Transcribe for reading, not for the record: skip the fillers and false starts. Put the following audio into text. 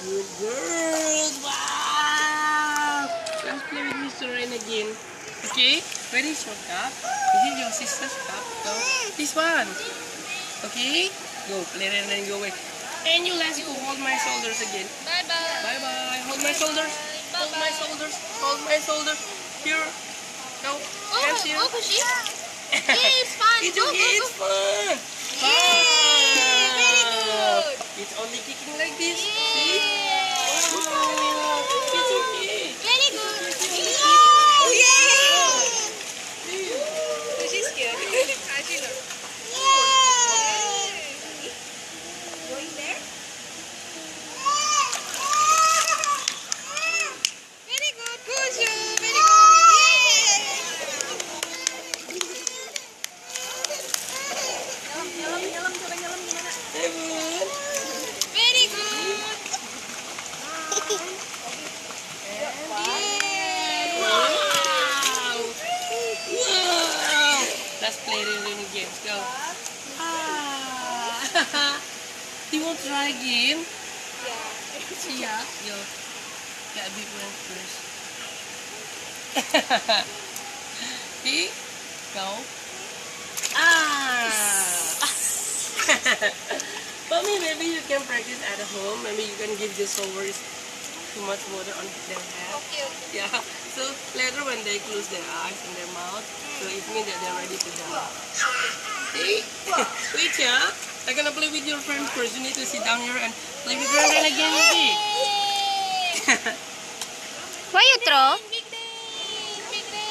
Good girl. Wow. Let's play with Mr. Rain again. Okay? Where is your cup? Is it your sister's cup? No? This one. Okay? Go. Play and then go away. And you let's go. Hold my shoulders again. Bye-bye. Bye-bye. Hold my shoulders. Hold my shoulders. Hold my shoulders. Here. Go. Yes, here. Kushi. Yay, it's fun. It's Go, okay. go, It's go. fun. Yay, very good. It's only kicking like this. See? Yay. Wow. It's okay. Very good. Yay. Yay. Kushi's scared. Kashi no. Going there? Very good, Kushu. Very good. Yay. Nyalam, coba nyalam gimana? Heaven. Very good. Wow. Wow. Let's play the little games. Go. Ah. You want to try again? Yeah. Yo. Get a big one first. See? Go. Ah. Mommy, maybe you can practice at home. Maybe you can give the showers too much water on their head. Okay. Yeah. So later when they close their eyes and their mouth, so it means that they're ready to jump. See? Wait, yeah. I'm gonna play with your friend first. You need to sit down here and play with your friend again, see? Why you throw?